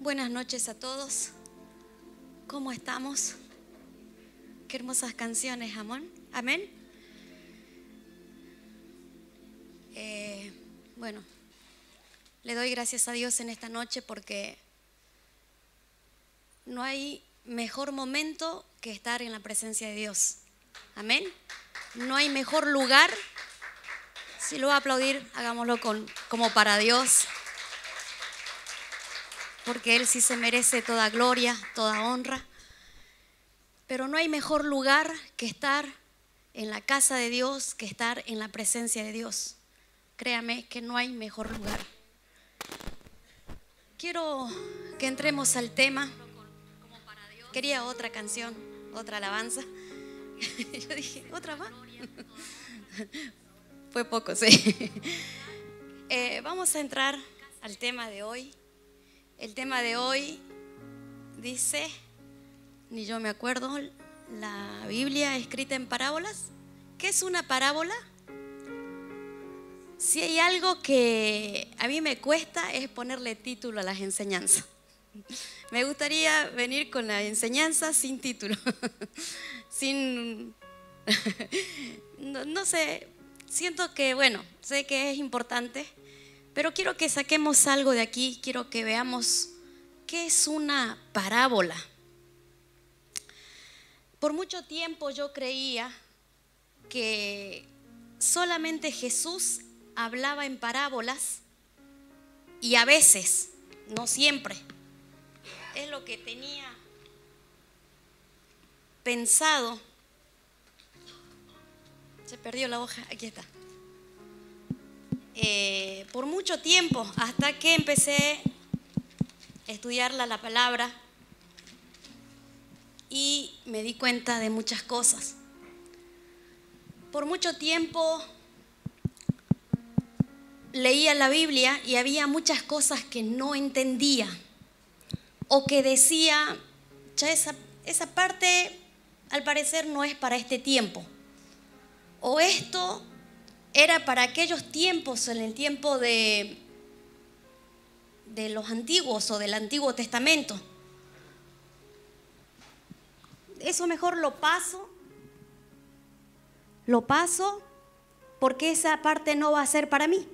Buenas noches a todos. ¿Cómo estamos? Qué hermosas canciones, amén. Amén. Bueno, le doy gracias a Dios en esta noche porque no hay mejor momento que estar en la presencia de Dios. Amén. No hay mejor lugar. Si lo va a aplaudir, hagámoslo como para Dios. Porque Él sí se merece toda gloria, toda honra. Pero no hay mejor lugar que estar en la casa de Dios, que estar en la presencia de Dios. Créame que no hay mejor lugar. Quiero que entremos al tema. Quería otra canción, otra alabanza. Yo dije, ¿otra más? Fue poco, sí. Vamos a entrar al tema de hoy. El tema de hoy dice, ni yo me acuerdo, la Biblia escrita en parábolas. ¿Qué es una parábola? Si hay algo que a mí me cuesta es ponerle título a las enseñanzas. Me gustaría venir con la enseñanza sin título, sin, no sé, siento que, bueno, sé que es importante, pero quiero que saquemos algo de aquí, quiero que veamos qué es una parábola. Por mucho tiempo yo creía que solamente Jesús hablaba en parábolas y a veces, no siempre. Es lo que tenía pensado. Se perdió la hoja, aquí está. Por mucho tiempo, hasta que empecé a estudiar la palabra y me di cuenta de muchas cosas. Por mucho tiempo leía la Biblia y había muchas cosas que no entendía o que decía, ya esa parte al parecer no es para este tiempo, o esto era para aquellos tiempos, en el tiempo de los antiguos o del Antiguo Testamento. Eso mejor lo paso porque esa parte no va a ser para mí.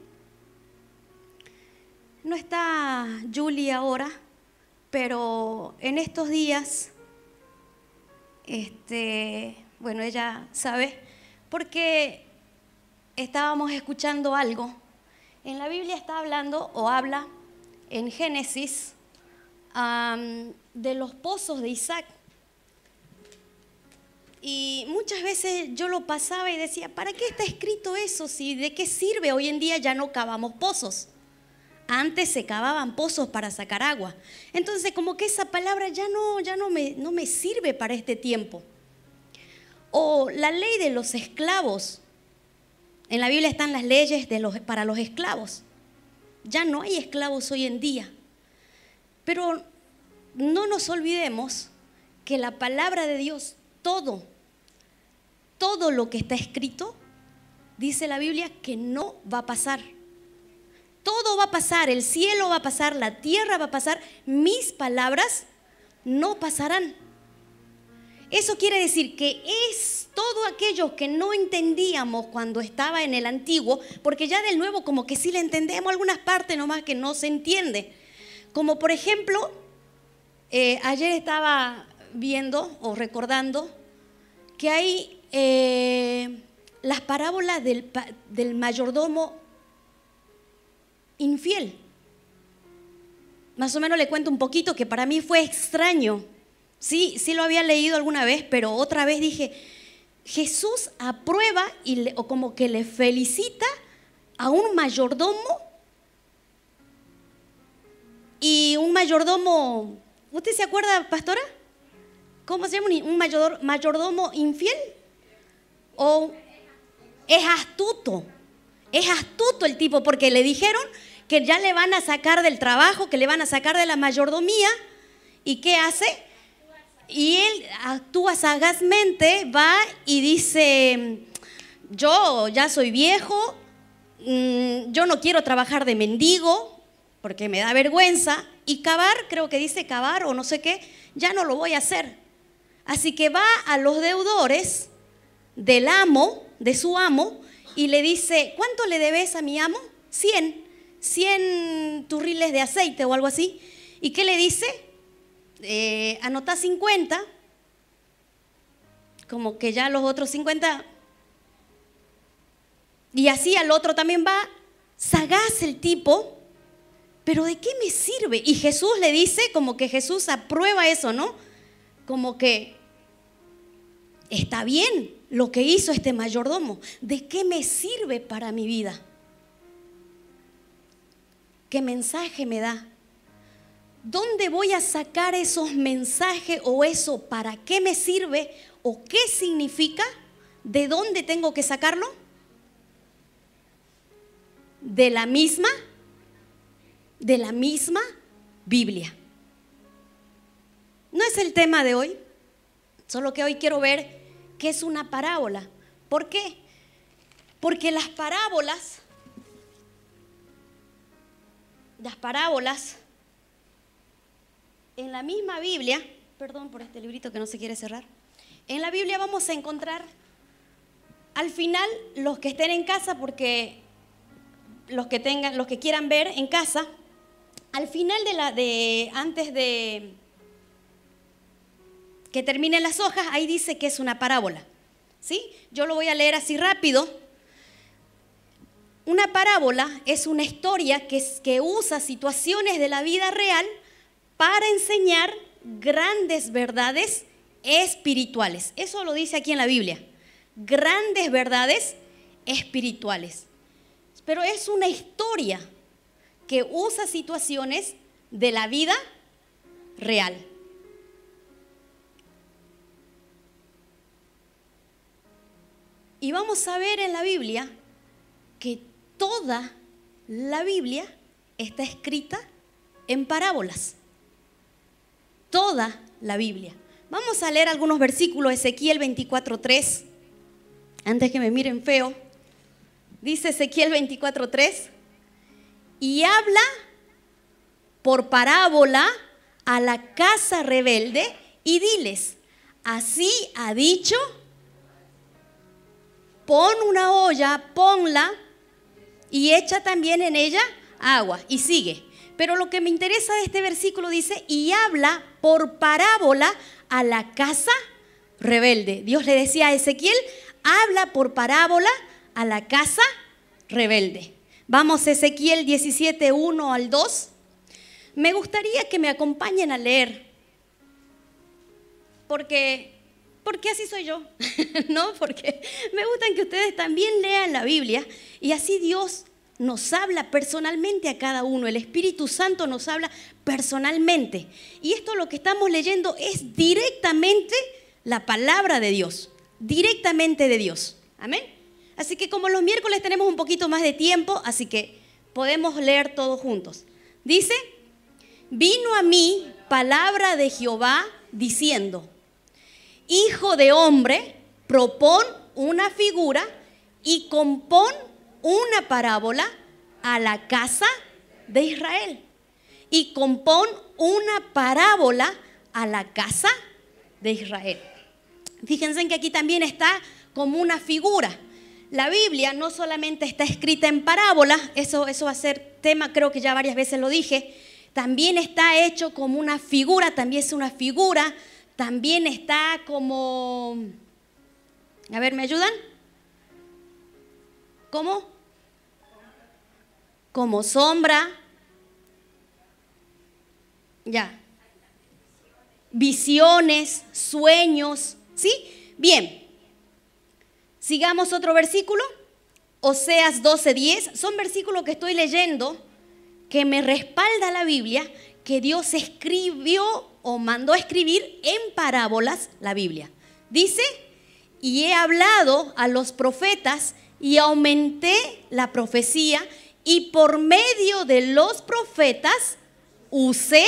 No está Julie ahora, pero en estos días, bueno, ella sabe, porque estábamos escuchando algo. En la Biblia está hablando o habla en Génesis de los pozos de Isaac. Y muchas veces yo lo pasaba y decía, ¿para qué está escrito eso? Si ¿de qué sirve? Hoy en día ya no cavamos pozos. Antes se cavaban pozos para sacar agua. Entonces como que esa palabra ya no me sirve para este tiempo. O la ley de los esclavos. En la Biblia están las leyes para los esclavos. Ya no hay esclavos hoy en día. Pero no nos olvidemos que la palabra de Dios, todo lo que está escrito, dice la Biblia que no va a pasar. Todo va a pasar, el cielo va a pasar, la tierra va a pasar, mis palabras no pasarán. Eso quiere decir que es todo aquello que no entendíamos cuando estaba en el antiguo, porque ya del nuevo como que sí le entendemos algunas partes nomás que no se entiende. Como por ejemplo, ayer estaba viendo o recordando que hay las parábolas del mayordomo infiel. Más o menos le cuento un poquito que para mí fue extraño. Sí lo había leído alguna vez, pero otra vez dije, Jesús aprueba o como que le felicita a un mayordomo, y un mayordomo, ¿usted se acuerda, pastora? ¿Cómo se llama? ¿Un mayordomo infiel? ¿O es astuto? Es astuto el tipo, porque le dijeron que ya le van a sacar del trabajo, que le van a sacar de la mayordomía. ¿Y qué hace? Y él actúa sagazmente, va y dice, yo ya soy viejo, yo no quiero trabajar de mendigo porque me da vergüenza. y cavar, creo que dice cavar o no sé qué, ya no lo voy a hacer. Así que va a los deudores del amo, de su amo, y le dice, ¿cuánto le debes a mi amo? 100 turriles de aceite o algo así. ¿Y qué le dice? Anotá 50, como que ya los otros 50, y así al otro también va, sagaz el tipo, pero ¿de qué me sirve? Y Jesús le dice, como que Jesús aprueba eso, ¿no? Como que está bien lo que hizo este mayordomo, ¿de qué me sirve para mi vida? ¿Qué mensaje me da? ¿Dónde voy a sacar esos mensajes o eso? ¿Para qué me sirve? ¿O qué significa? ¿De dónde tengo que sacarlo? De la misma Biblia. No es el tema de hoy, solo que hoy quiero ver qué es una parábola. ¿Por qué? Porque las parábolas en la misma Biblia, perdón por este librito que no se quiere cerrar, en la Biblia vamos a encontrar al final, los que estén en casa, porque los que quieran ver en casa, al final antes de que terminen las hojas, ahí dice que es una parábola, ¿sí? Yo lo voy a leer así rápido. Una parábola es una historia que usa situaciones de la vida real para enseñar grandes verdades espirituales. Eso lo dice aquí en la Biblia. Grandes verdades espirituales. Pero es una historia que usa situaciones de la vida real. Y vamos a ver en la Biblia que toda la Biblia está escrita en parábolas. Toda la Biblia. Vamos a leer algunos versículos. Ezequiel 24:3. Antes que me miren feo. Dice Ezequiel 24:3. Y habla por parábola a la casa rebelde y diles, así ha dicho, pon una olla, ponla y echa también en ella agua. Y sigue. Pero lo que me interesa de este versículo dice, y habla por parábola a la casa rebelde. Dios le decía a Ezequiel, habla por parábola a la casa rebelde. Vamos a Ezequiel 17:1-2. Me gustaría que me acompañen a leer, porque así soy yo, ¿no? Porque me gustan que ustedes también lean la Biblia y así Dios nos habla personalmente a cada uno. El Espíritu Santo nos habla personalmente. Y esto lo que estamos leyendo es directamente la palabra de Dios, directamente de Dios. Amén. Así que como los miércoles tenemos un poquito más de tiempo, así que podemos leer todos juntos. Dice, vino a mí palabra de Jehová diciendo, hijo de hombre, propón una figura y compón una parábola a la casa de Israel. Y compón una parábola a la casa de Israel. Fíjense en que aquí también está como una figura. La Biblia no solamente está escrita en parábolas, eso va a ser tema, creo que ya varias veces lo dije, también está hecho como una figura, también es una figura, también está como, a ver, ¿me ayudan? ¿Cómo? Como sombra, ya, visiones, sueños, ¿sí? Bien. Sigamos otro versículo, Oseas 12:10. Son versículos que estoy leyendo que me respalda la Biblia, que Dios escribió o mandó a escribir en parábolas la Biblia. Dice, y he hablado a los profetas y aumenté la profecía y por medio de los profetas usé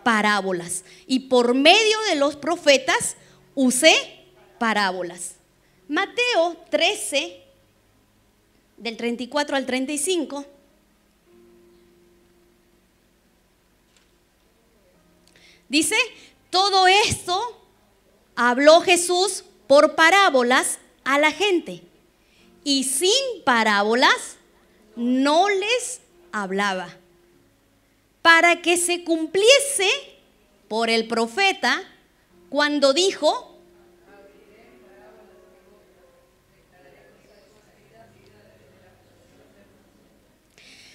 parábolas. Y por medio de los profetas usé parábolas. Mateo 13, del 34 al 35. Dice, todo esto habló Jesús por parábolas a la gente. Y sin parábolas no les hablaba. Para que se cumpliese por el profeta cuando dijo,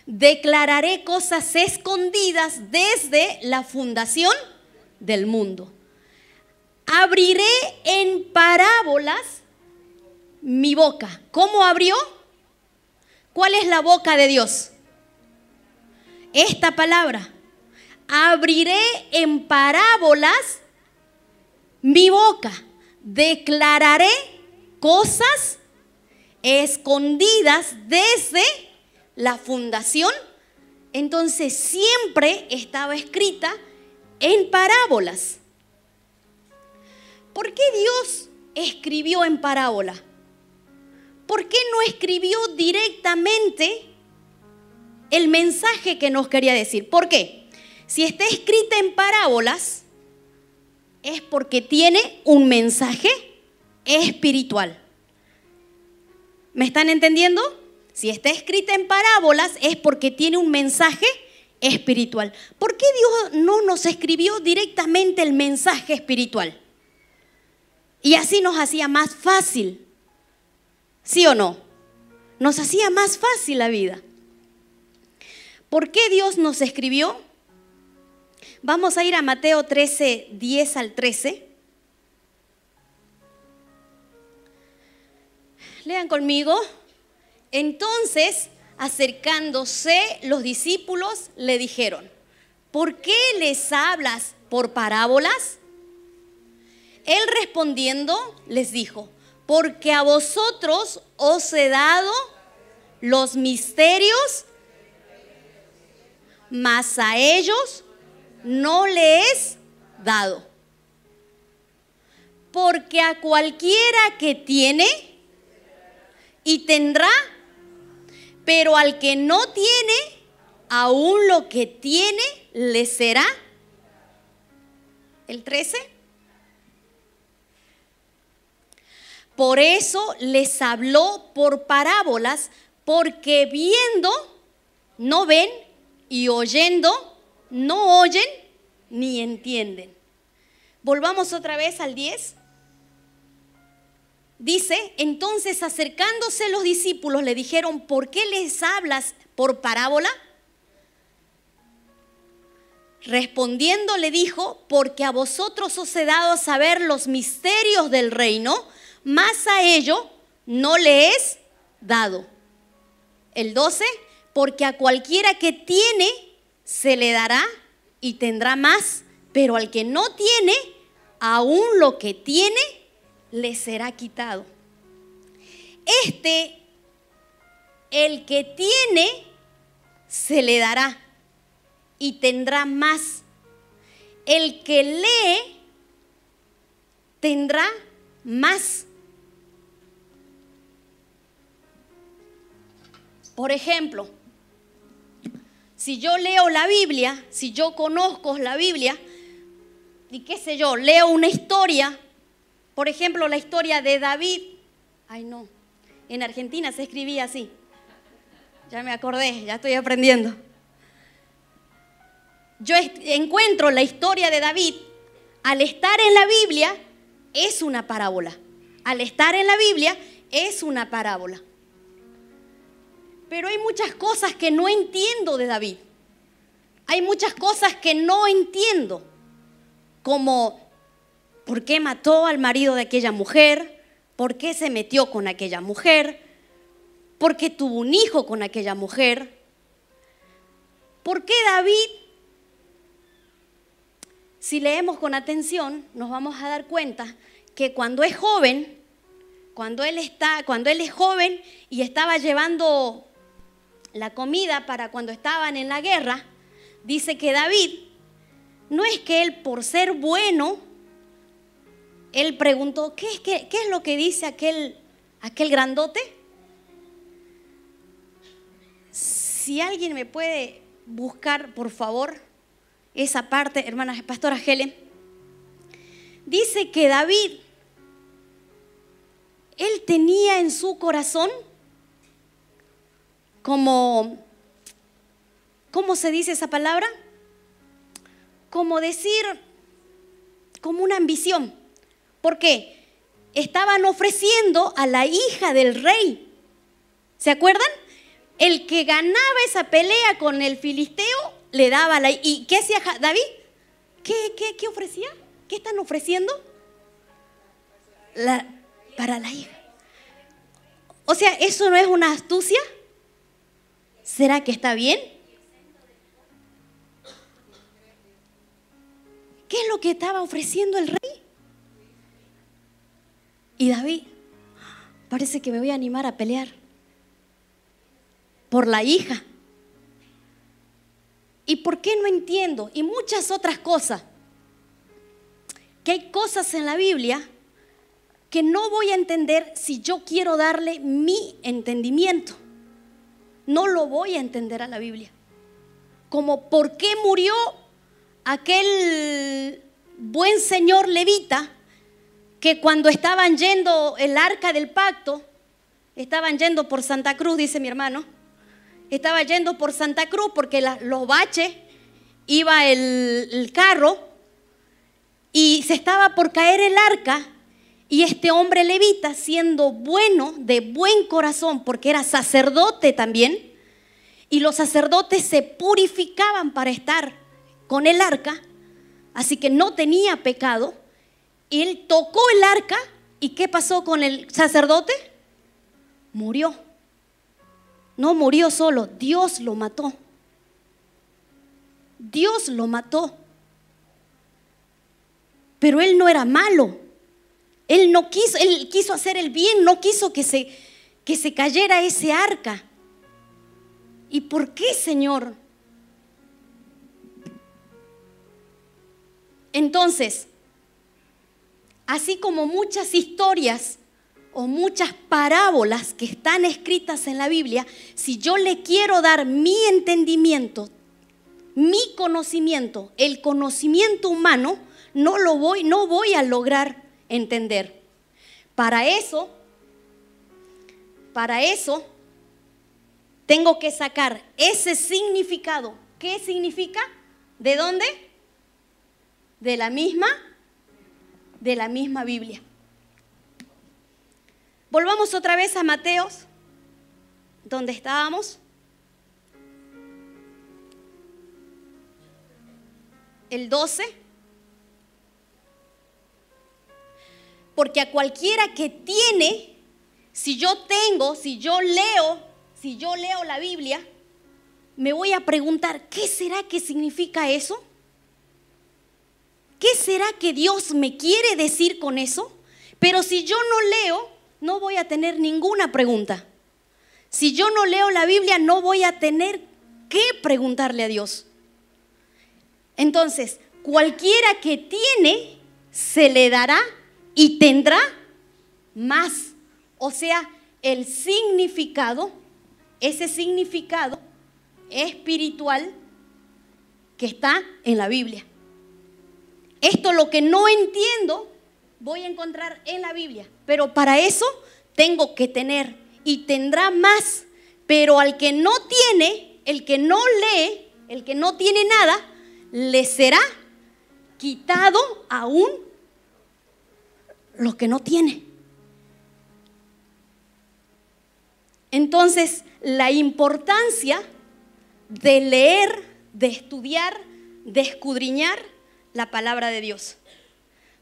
declararé cosas escondidas desde la fundación del mundo. Abriré en parábolas mi boca. ¿Cómo abrió? ¿Cuál es la boca de Dios? Esta palabra. Abriré en parábolas mi boca. Declararé cosas escondidas desde la fundación. Entonces siempre estaba escrita en parábolas. ¿Por qué Dios escribió en parábola? ¿Por qué no escribió directamente el mensaje que nos quería decir? ¿Por qué? Si está escrita en parábolas, es porque tiene un mensaje espiritual. ¿Me están entendiendo? Si está escrita en parábolas, es porque tiene un mensaje espiritual. ¿Por qué Dios no nos escribió directamente el mensaje espiritual? Y así nos hacía más fácil. ¿Sí o no? Nos hacía más fácil la vida. ¿Por qué Dios nos escribió? Vamos a ir a Mateo 13, 10 al 13. Lean conmigo. Entonces, acercándose los discípulos, le dijeron, ¿por qué les hablas por parábolas? Él respondiendo les dijo, porque a vosotros os he dado los misterios, mas a ellos no les es dado. Porque a cualquiera que tiene y tendrá, pero al que no tiene, aún lo que tiene le será. El 13. Por eso les habló por parábolas, porque viendo no ven y oyendo no oyen ni entienden. Volvamos otra vez al 10. Dice, entonces acercándose los discípulos le dijeron, ¿por qué les hablas por parábola? Respondiendo le dijo, porque a vosotros os he dado a saber los misterios del reino, mas a ello no le es dado. El 12, porque a cualquiera que tiene se le dará y tendrá más, pero al que no tiene, aún lo que tiene le será quitado. El que tiene, se le dará y tendrá más. El que lee, tendrá más. Por ejemplo, si yo leo la Biblia, si yo conozco la Biblia, y qué sé yo, leo una historia, por ejemplo, la historia de David. Ay, no, en Argentina se escribía así. Ya me acordé, ya estoy aprendiendo. Yo encuentro la historia de David. Al estar en la Biblia, es una parábola. Al estar en la Biblia, es una parábola. Pero hay muchas cosas que no entiendo de David. Hay muchas cosas que no entiendo. Como, ¿por qué mató al marido de aquella mujer? ¿Por qué se metió con aquella mujer? ¿Por qué tuvo un hijo con aquella mujer? ¿Por qué David? Si leemos con atención, nos vamos a dar cuenta que cuando es joven, cuando él es joven y estaba llevando la comida para cuando estaban en la guerra, dice que David, no es que él por ser bueno, él preguntó, ¿qué es lo que dice aquel grandote? Si alguien me puede buscar, por favor, esa parte, hermana pastora Helen. Dice que David, él tenía en su corazón como, ¿cómo se dice esa palabra? Como decir, como una ambición. ¿Por qué? Estaban ofreciendo a la hija del rey. ¿Se acuerdan? El que ganaba esa pelea con el filisteo le daba la... ¿Y qué hacía David? ¿Qué ofrecía? ¿Qué están ofreciendo? Para la hija. O sea, ¿eso no es una astucia? ¿Será que está bien? ¿Qué es lo que estaba ofreciendo el rey? Y David, parece que me voy a animar a pelear por la hija. ¿Y por qué no entiendo? Y muchas otras cosas. Que hay cosas en la Biblia que no voy a entender si yo quiero darle mi entendimiento. No lo voy a entender a la Biblia. Como por qué murió aquel buen señor levita que cuando estaban yendo el arca del pacto, estaban yendo por Santa Cruz, dice mi hermano, estaba yendo por Santa Cruz porque los baches, iba el carro y se estaba por caer el arca, y este hombre levita, siendo bueno, de buen corazón, porque era sacerdote también, y los sacerdotes se purificaban para estar con el arca, así que no tenía pecado. Él tocó el arca, ¿y qué pasó con el sacerdote? Murió. No murió solo, Dios lo mató. Dios lo mató. Pero él no era malo. Él no quiso, él quiso hacer el bien, no quiso que se cayera ese arca. ¿Y por qué, Señor? Entonces, así como muchas historias o muchas parábolas que están escritas en la Biblia, si yo le quiero dar mi entendimiento, mi conocimiento, el conocimiento humano, no voy a lograr entender. Para eso tengo que sacar ese significado. ¿Qué significa? ¿De dónde? De la misma Biblia. Volvamos otra vez a Mateos, donde estábamos. El 12. Porque a cualquiera que tiene, si yo leo la Biblia, me voy a preguntar, ¿qué será que significa eso? ¿Qué será que Dios me quiere decir con eso? Pero si yo no leo, no voy a tener ninguna pregunta. Si yo no leo la Biblia, no voy a tener que preguntarle a Dios. Entonces, cualquiera que tiene, se le dará y tendrá más. O sea, el significado, ese significado espiritual que está en la Biblia. Esto lo que no entiendo, voy a encontrar en la Biblia. Pero para eso tengo que tener y tendrá más. Pero al que no tiene, el que no lee, el que no tiene nada, le será quitado aún lo que no tiene. Entonces, la importancia de leer, de estudiar, de escudriñar la palabra de Dios.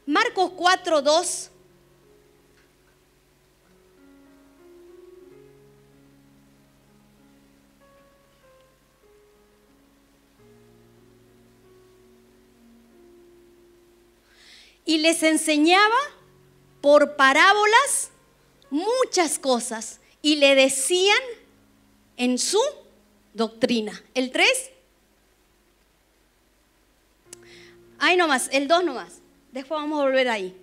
Marcos 4:2. Y les enseñaba por parábolas muchas cosas y le decían en su doctrina. El 3. Ahí nomás, el 2 nomás. Después vamos a volver ahí.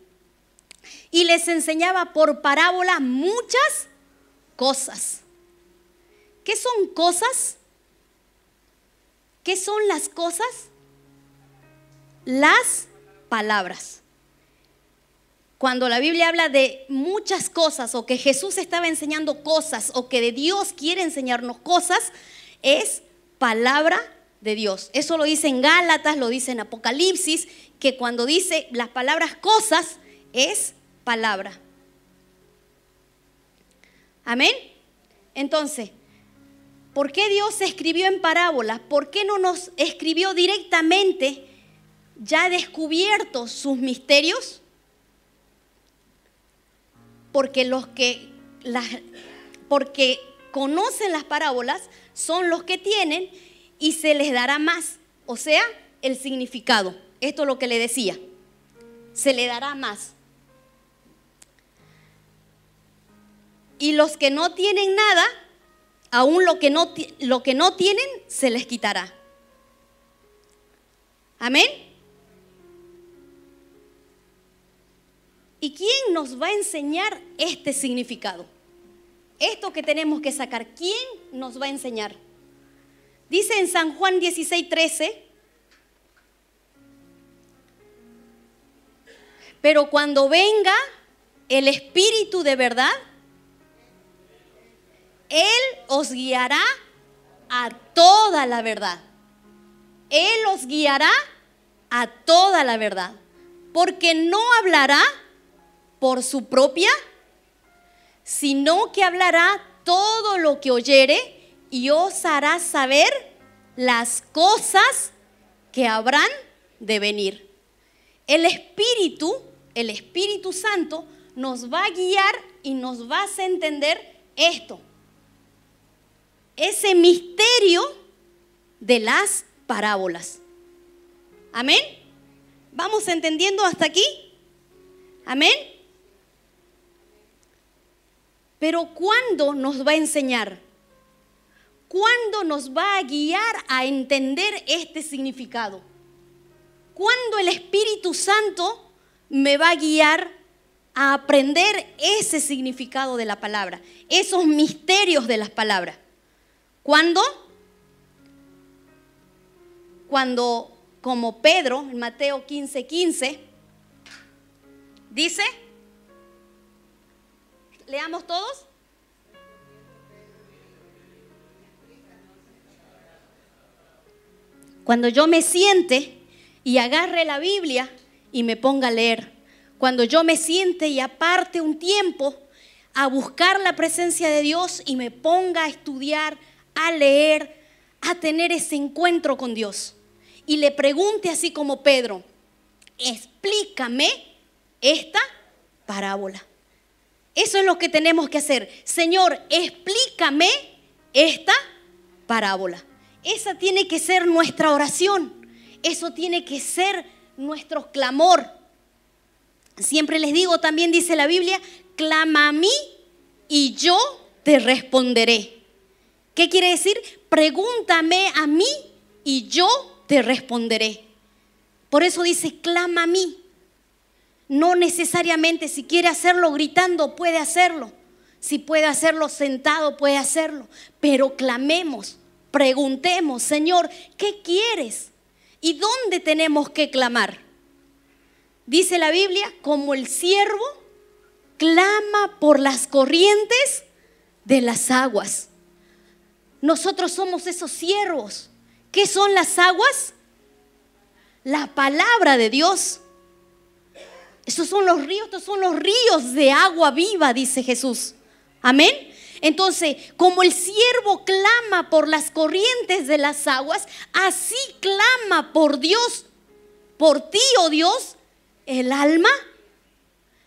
Y les enseñaba por parábola muchas cosas. ¿Qué son cosas? ¿Qué son las cosas? las palabras. Cuando la Biblia habla de muchas cosas, o que Jesús estaba enseñando cosas, o que de Dios quiere enseñarnos cosas, es palabra de Dios. Eso lo dice en Gálatas, lo dice en Apocalipsis, que cuando dice las palabras cosas, es palabra. Amén. Entonces, ¿por qué Dios escribió en parábolas? ¿Por qué no nos escribió directamente ya descubiertos sus misterios? Porque porque conocen las parábolas son los que tienen y se les dará más, o sea, el significado. Esto es lo que le decía, se le dará más. Y los que no tienen nada, aún lo que no tienen, se les quitará. Amén. ¿Y quién nos va a enseñar este significado? Esto que tenemos que sacar, ¿quién nos va a enseñar? Dice en San Juan 16:13, pero cuando venga el Espíritu de verdad, Él os guiará a toda la verdad. Él os guiará a toda la verdad, porque no hablará por su propia, sino que hablará todo lo que oyere y os hará saber las cosas que habrán de venir. El Espíritu Santo nos va a guiar y nos va a hacer entender esto, ese misterio de las parábolas. Amén. ¿Vamos entendiendo hasta aquí? Amén. Pero ¿cuándo nos va a enseñar? ¿Cuándo nos va a guiar a entender este significado? ¿Cuándo el Espíritu Santo me va a guiar a aprender ese significado de la palabra, esos misterios de las palabras? ¿Cuándo? Cuando, como Pedro, en Mateo 15:15, dice, leamos todos. Cuando yo me siente y agarre la Biblia y me ponga a leer, cuando yo me siente y aparte un tiempo a buscar la presencia de Dios y me ponga a estudiar, a leer, a tener ese encuentro con Dios y le pregunte así como Pedro, explícame esta parábola. Eso es lo que tenemos que hacer. Señor, explícame esta parábola. Esa tiene que ser nuestra oración. Eso tiene que ser nuestro clamor. Siempre les digo, también dice la Biblia, clama a mí y yo te responderé. ¿Qué quiere decir? Pregúntame a mí y yo te responderé. Por eso dice, clama a mí. No necesariamente si quiere hacerlo gritando, puede hacerlo. Si puede hacerlo sentado, puede hacerlo. Pero clamemos, preguntemos, Señor, ¿qué quieres? ¿Y dónde tenemos que clamar? Dice la Biblia, como el siervo clama por las corrientes de las aguas. Nosotros somos esos siervos. ¿Qué son las aguas? La palabra de Dios. Estos son los ríos de agua viva, dice Jesús. Amén. Entonces, como el siervo clama por las corrientes de las aguas, así clama por Dios, por ti, oh Dios, el alma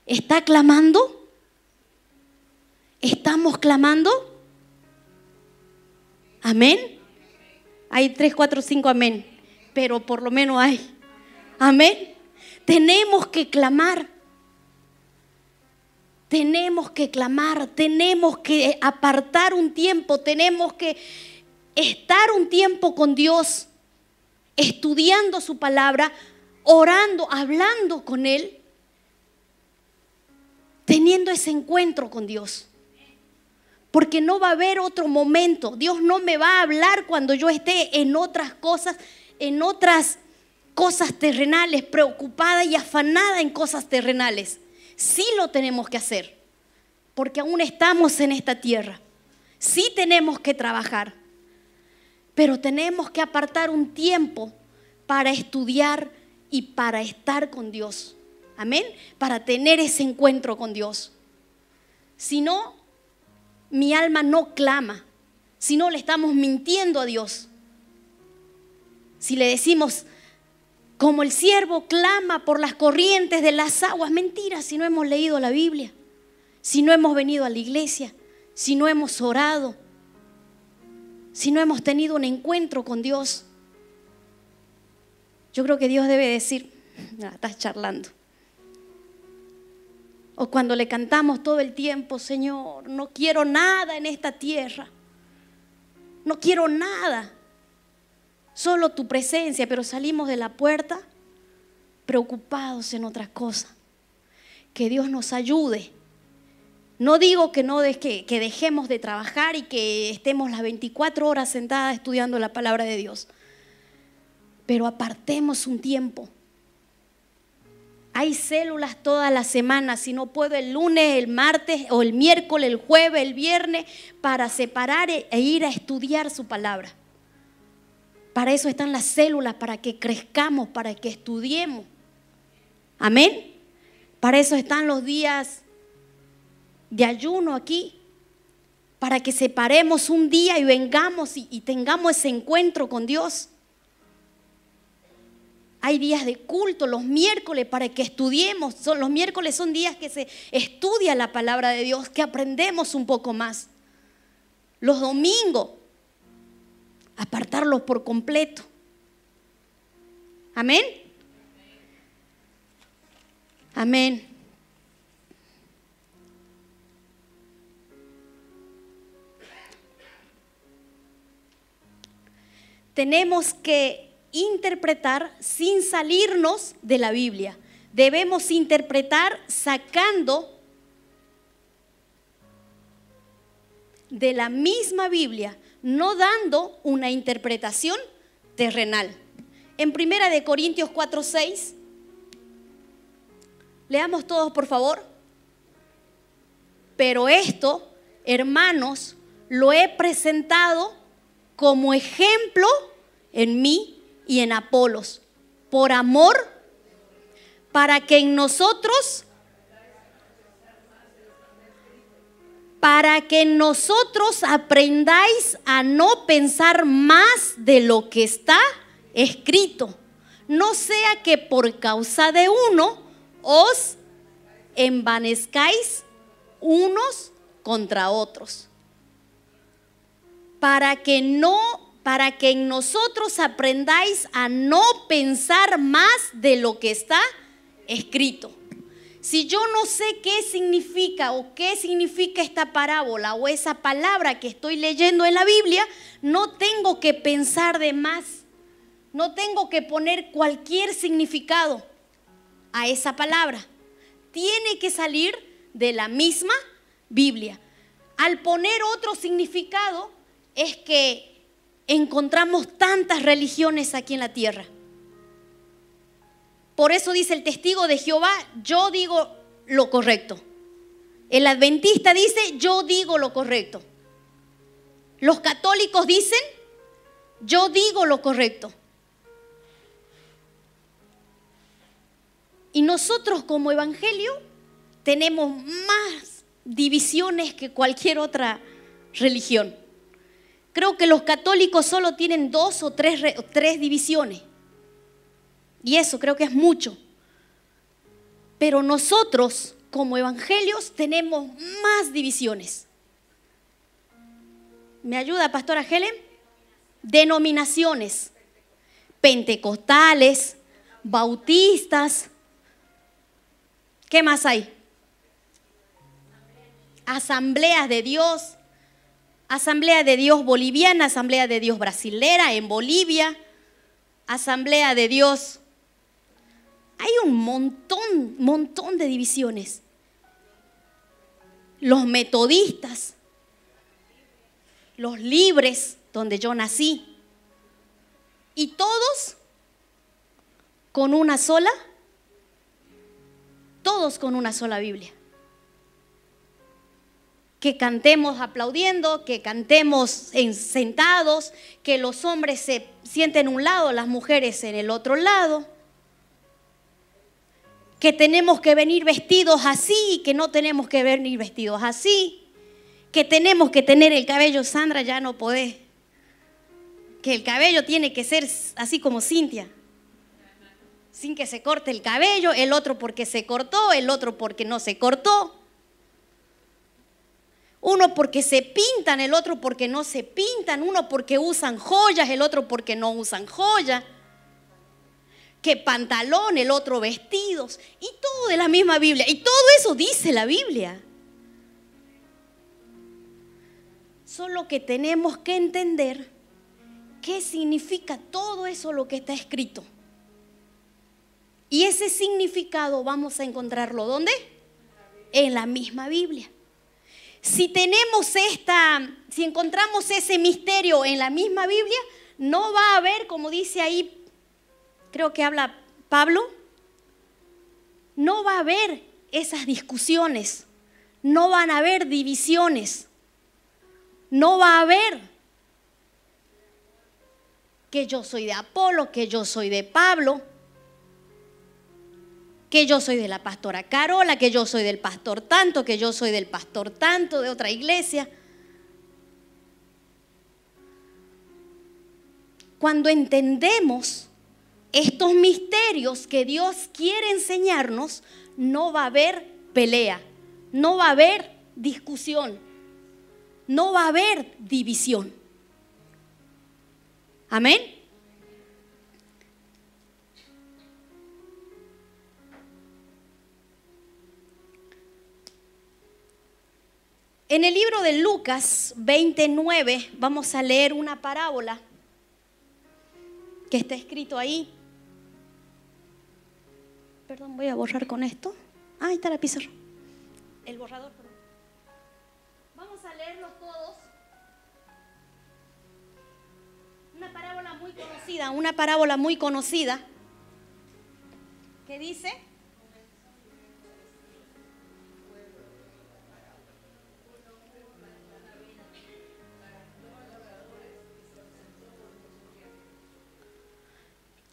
está clamando. ¿Estamos clamando? Amén. Hay 3, 4, 5 amén, pero por lo menos hay. Amén. Tenemos que clamar. Tenemos que clamar, tenemos que apartar un tiempo, tenemos que estar un tiempo con Dios, estudiando su palabra, orando, hablando con Él, teniendo ese encuentro con Dios. Porque no va a haber otro momento. Dios no me va a hablar cuando yo esté en otras cosas, en otras cosas terrenales, preocupada y afanada en cosas terrenales. Sí lo tenemos que hacer, porque aún estamos en esta tierra. Sí tenemos que trabajar, pero tenemos que apartar un tiempo para estudiar y para estar con Dios. Amén. Para tener ese encuentro con Dios. Si no, mi alma no clama. Si no, le estamos mintiendo a Dios. Si le decimos, como el siervo clama por las corrientes de las aguas, mentira, si no hemos leído la Biblia, si no hemos venido a la iglesia, si no hemos orado, si no hemos tenido un encuentro con Dios. Yo creo que Dios debe decir, estás charlando. O cuando le cantamos todo el tiempo, Señor, no quiero nada en esta tierra. No quiero nada. Solo tu presencia, pero salimos de la puerta preocupados en otras cosas. Que Dios nos ayude. No digo que dejemos de trabajar y que estemos las 24 horas sentadas estudiando la palabra de Dios. Pero apartemos un tiempo. Hay células todas las semanas, si no puedo el lunes, el martes o el miércoles, el jueves, el viernes, para separar e ir a estudiar su palabra. Para eso están las células, para que crezcamos, para que estudiemos. Amén. Para eso están los días de ayuno aquí, para que separemos un día y vengamos y tengamos ese encuentro con Dios. Hay días de culto los miércoles para que estudiemos. Los miércoles son días que se estudia la palabra de Dios, que aprendemos un poco más. Los domingos, apartarlos por completo. Amén. Amén. Tenemos que interpretar sin salirnos de la Biblia. Debemos interpretar sacando de la misma Biblia, no dando una interpretación terrenal. En 1 Corintios 4:6, leamos todos por favor. Pero esto, hermanos, lo he presentado como ejemplo en mí y en Apolos, por amor, para que en nosotros aprendáis a no pensar más de lo que está escrito, no sea que por causa de uno os envanezcáis unos contra otros, para que en nosotros aprendáis a no pensar más de lo que está escrito. Si yo no sé qué significa o qué significa esta parábola o esa palabra que estoy leyendo en la Biblia, no tengo que pensar de más. No tengo que poner cualquier significado a esa palabra. Tiene que salir de la misma Biblia. Al poner otro significado es que encontramos tantas religiones aquí en la tierra. Por eso dice el testigo de Jehová, yo digo lo correcto. El adventista dice, yo digo lo correcto. Los católicos dicen, yo digo lo correcto. Y nosotros como evangelio tenemos más divisiones que cualquier otra religión. Creo que los católicos solo tienen 2 o 3 divisiones. Y eso creo que es mucho. Pero nosotros, como evangelios, tenemos más divisiones. ¿Me ayuda, pastora Helen? Denominaciones. Pentecostales, bautistas. ¿Qué más hay? Asambleas de Dios. Asamblea de Dios boliviana, Asamblea de Dios brasilera en Bolivia, Asamblea de Dios. Hay un montón de divisiones. Los metodistas, los libres, donde yo nací. Y todos con una sola, todos con una sola Biblia. Que cantemos aplaudiendo, que cantemos sentados, que los hombres se sienten en un lado, las mujeres en el otro lado. Que tenemos que venir vestidos así, que no tenemos que venir vestidos así. Que tenemos que tener el cabello, Sandra, ya no podés. Que el cabello tiene que ser así como Cintia, sin que se corte el cabello, el otro porque se cortó, el otro porque no se cortó. Uno porque se pintan, el otro porque no se pintan, uno porque usan joyas, el otro porque no usan joyas. Que pantalón, el otro vestidos, y todo de la misma Biblia. Y todo eso dice la Biblia. Solo que tenemos que entender qué significa todo eso lo que está escrito. Y ese significado vamos a encontrarlo ¿dónde? En la misma Biblia. Si encontramos ese misterio en la misma Biblia, no va a haber, como dice ahí, creo que habla Pablo, no va a haber esas discusiones, no van a haber divisiones, no va a haber que yo soy de Apolo, que yo soy de Pablo, que yo soy de la pastora Carola, que yo soy del pastor tanto, que yo soy del pastor tanto, de otra iglesia. Cuando entendemos estos misterios que Dios quiere enseñarnos, no va a haber pelea, no va a haber discusión, no va a haber división. Amén. En el libro de Lucas 29 vamos a leer una parábola que está escrito ahí. Perdón, voy a borrar con esto. Ahí está la pizarra. El borrador, perdón. Vamos a leerlos todos. Una parábola muy conocida, que dice: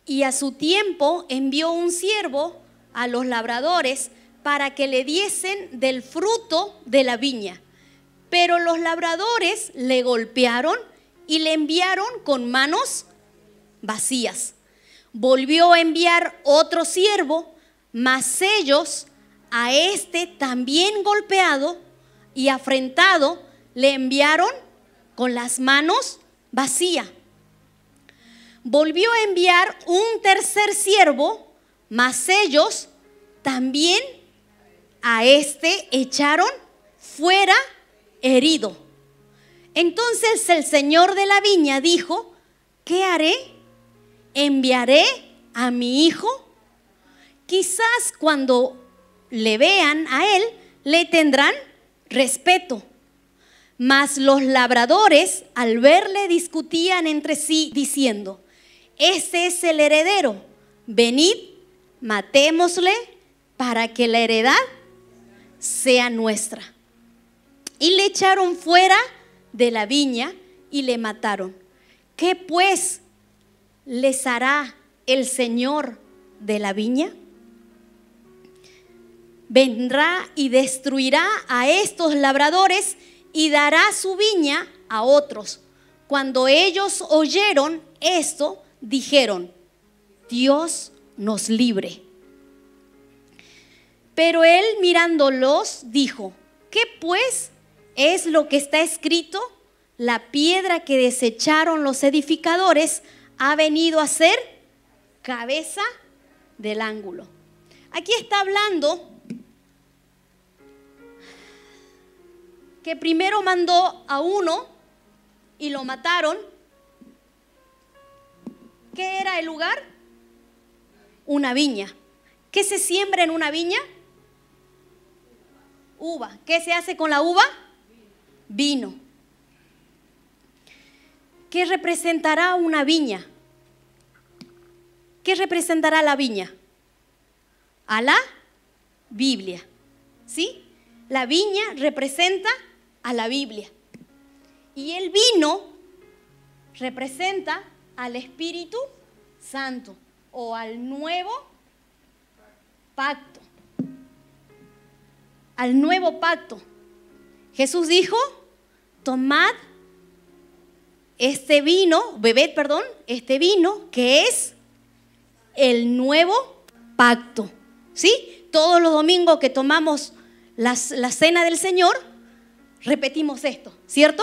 y a su tiempo envió un siervo a los labradores para que le diesen del fruto de la viña. Pero los labradores le golpearon y le enviaron con manos vacías. Volvió a enviar otro siervo, mas ellos a este también golpeado y afrentado le enviaron con las manos vacías. Volvió a enviar un tercer siervo, mas ellos también a este echaron fuera herido. Entonces el señor de la viña dijo: ¿qué haré? ¿Enviaré a mi hijo? Quizás cuando le vean a él, le tendrán respeto. Mas los labradores al verle discutían entre sí diciendo: este es el heredero, venid, matémosle para que la heredad sea nuestra. Y le echaron fuera de la viña y le mataron. ¿Qué pues les hará el Señor de la viña? Vendrá y destruirá a estos labradores y dará su viña a otros. Cuando ellos oyeron esto, dijeron: Dios nos libre. Pero él, mirándolos, dijo: ¿qué pues es lo que está escrito? La piedra que desecharon los edificadores ha venido a ser cabeza del ángulo. Aquí está hablando que primero mandó a uno y lo mataron. ¿Qué era el lugar? Una viña. ¿Qué se siembra en una viña? Uva. ¿Qué se hace con la uva? Vino. ¿Qué representará una viña? ¿qué representará la viña? A la Biblia, ¿sí? La viña representa a la Biblia. Y el vino representa al Espíritu Santo o al nuevo pacto. Al nuevo pacto. Jesús dijo, tomad este vino, bebed, perdón, este vino que es el nuevo pacto. ¿Sí? Todos los domingos que tomamos la cena del Señor, repetimos esto, ¿cierto?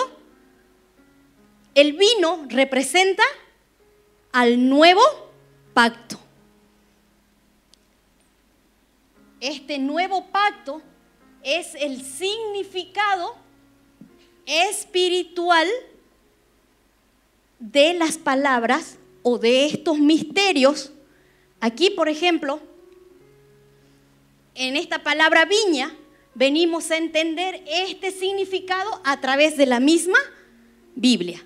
El vino representa al nuevo pacto. Este nuevo pacto es el significado espiritual de las palabras o de estos misterios. Aquí, por ejemplo, en esta palabra viña, venimos a entender este significado a través de la misma Biblia.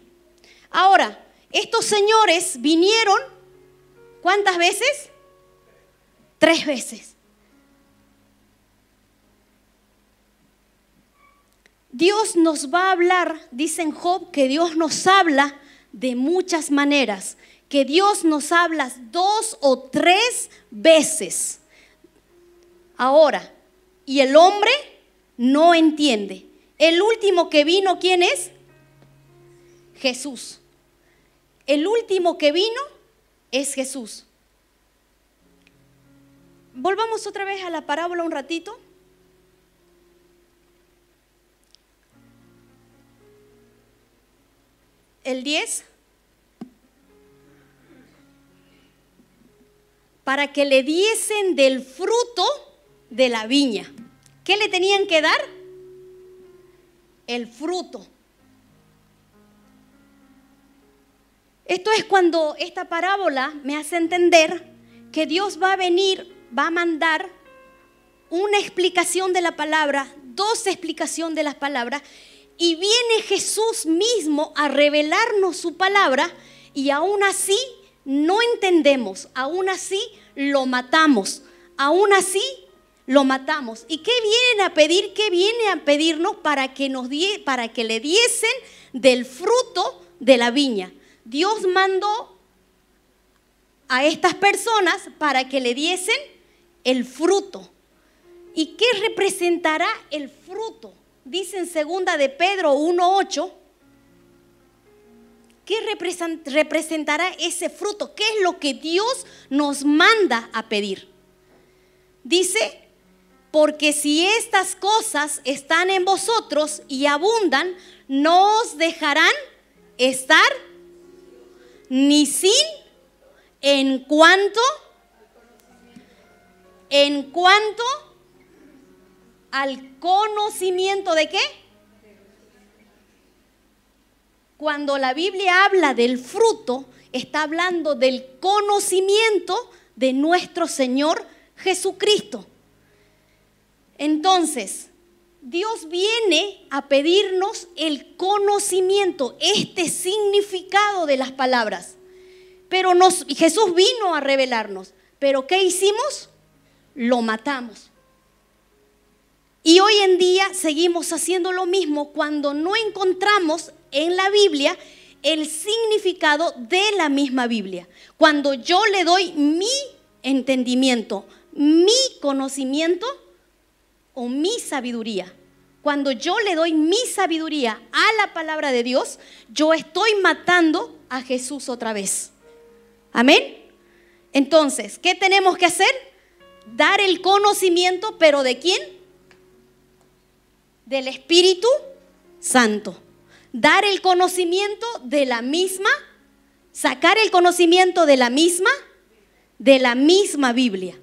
Ahora, estos señores vinieron, ¿cuántas veces? 3 veces. Dios nos va a hablar, dice en Job, que Dios nos habla de muchas maneras, que Dios nos habla 2 o 3 veces. Ahora, y el hombre no entiende. El último que vino, ¿quién es? Jesús. El último que vino es Jesús. Volvamos otra vez a la parábola un ratito. El 10. Para que le diesen del fruto de la viña. ¿Qué le tenían que dar? El fruto. Esto es cuando esta parábola me hace entender que Dios va a venir, va a mandar una explicación de la palabra, 2 explicaciones de las palabras, y viene Jesús mismo a revelarnos su palabra y aún así no entendemos, aún así lo matamos, aún así lo matamos. ¿Y qué vienen a pedir? ¿Qué viene a pedirnos para que le diesen del fruto de la viña? Dios mandó a estas personas para que le diesen el fruto. ¿Y qué representará el fruto? Dice en 2 de Pedro 1:8. ¿Qué representará ese fruto? ¿Qué es lo que Dios nos manda a pedir? Dice, porque si estas cosas están en vosotros y abundan, no os dejarán estar ni sin en cuanto al conocimiento de qué. Cuando la Biblia habla del fruto, está hablando del conocimiento de nuestro Señor Jesucristo. Entonces, Dios viene a pedirnos el conocimiento, este significado de las palabras. Pero Jesús vino a revelarnos. ¿Pero qué hicimos? Lo matamos. Y hoy en día seguimos haciendo lo mismo cuando no encontramos en la Biblia el significado de la misma Biblia. Cuando yo le doy mi entendimiento, mi conocimiento o mi sabiduría. Cuando yo le doy mi sabiduría a la palabra de Dios, yo estoy matando a Jesús otra vez. Amén. Entonces, ¿qué tenemos que hacer? Dar el conocimiento, ¿pero de quién? Del Espíritu Santo. Dar el conocimiento de la misma, sacar el conocimiento de la misma Biblia.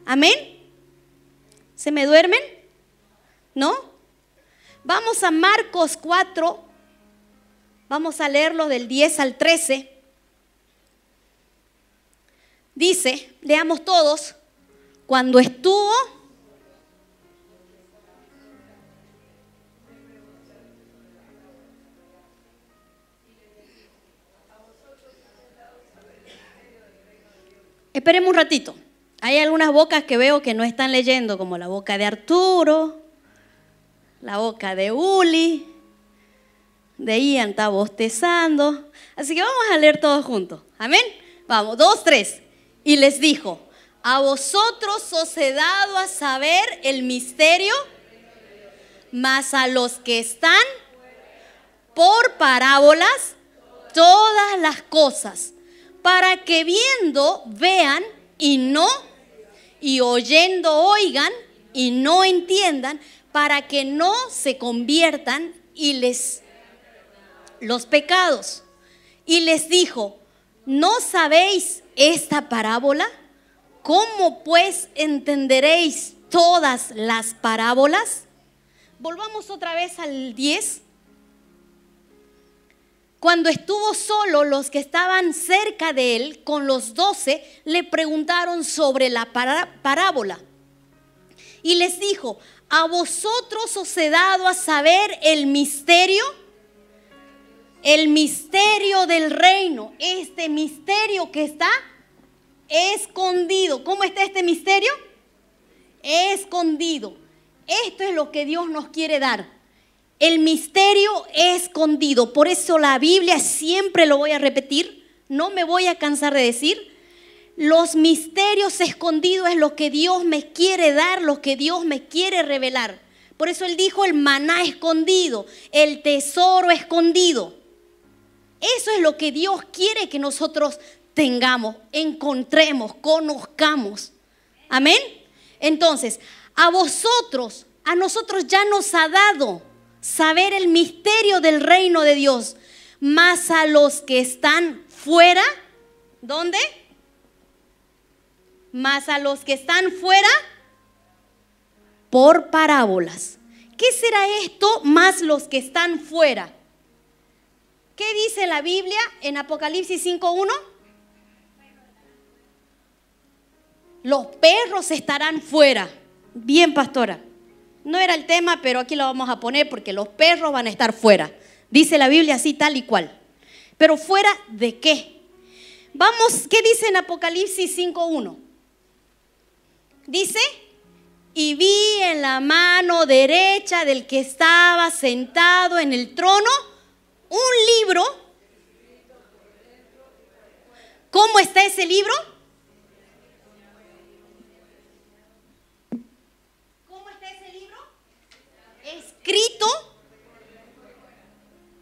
Amén. ¿Se me duermen? ¿No? Vamos a Marcos 4. Vamos a leerlo del 10 al 13. Dice, leamos todos, cuando estuvo Esperemos un ratito. Hay algunas bocas que veo que no están leyendo, como la boca de Arturo, la boca de Uli, de Ian está bostezando. Así que vamos a leer todos juntos. Amén. Vamos, 2, 3. Y les dijo: a vosotros os he dado a saber el misterio, mas a los que están por parábolas todas las cosas, para que viendo vean y no, y oyendo oigan y no entiendan, para que no se conviertan y los pecados. Y les dijo: ¿no sabéis esta parábola? ¿Cómo pues entenderéis todas las parábolas? Volvamos otra vez al 10. Cuando estuvo solo, los que estaban cerca de él, con los 12, le preguntaron sobre la parábola. Y les dijo: a vosotros os he dado a saber el misterio del reino. Este misterio que está escondido. ¿Cómo está este misterio? Escondido. Esto es lo que Dios nos quiere dar. El misterio escondido. Por eso la Biblia, siempre lo voy a repetir, no me voy a cansar de decir, los misterios escondidos es lo que Dios me quiere dar, lo que Dios me quiere revelar. Por eso Él dijo el maná escondido, el tesoro escondido. Eso es lo que Dios quiere que nosotros tengamos, encontremos, conozcamos. Amén. Entonces, a nosotros ya nos ha dado saber el misterio del reino de Dios, mas a los que están fuera, ¿dónde? Mas a los que están fuera, por parábolas. ¿Qué será esto más los que están fuera? ¿Qué dice la Biblia en Apocalipsis 5:1? Los perros estarán fuera. Bien, pastora. No era el tema, pero aquí lo vamos a poner porque los perros van a estar fuera. Dice la Biblia así, tal y cual. Pero ¿fuera de qué? Vamos, ¿qué dice en Apocalipsis 5:1? Dice: y vi en la mano derecha del que estaba sentado en el trono un libro. ¿Cómo está ese libro? ¿Cómo está ese libro? Escrito.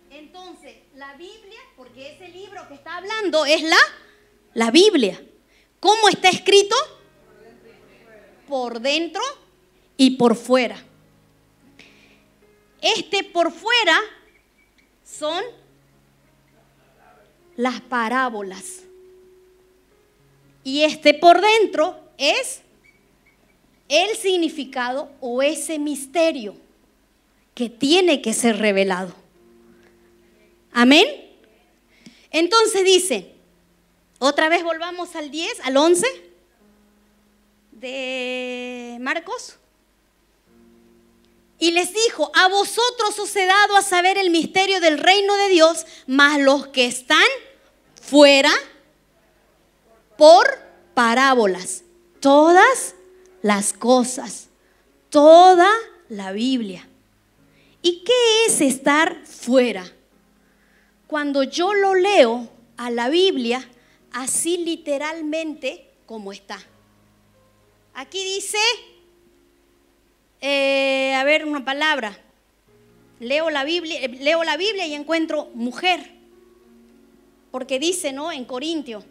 Entonces, la Biblia, porque ese libro que está hablando es la Biblia. ¿Cómo está escrito? Por dentro y por fuera. Este por fuera son las parábolas. Y este por dentro es el significado o ese misterio que tiene que ser revelado. Amén. Entonces dice, otra vez volvamos al 10, al 11 de Marcos. Y les dijo: a vosotros os he dado a saber el misterio del reino de Dios, mas los que están fuera, por parábolas, todas las cosas, toda la Biblia. ¿Y qué es estar fuera? Cuando yo lo leo a la Biblia, así literalmente como está. Aquí dice, a ver, una palabra. Leo la Biblia y encuentro mujer. Porque dice, ¿no?, en Corintios,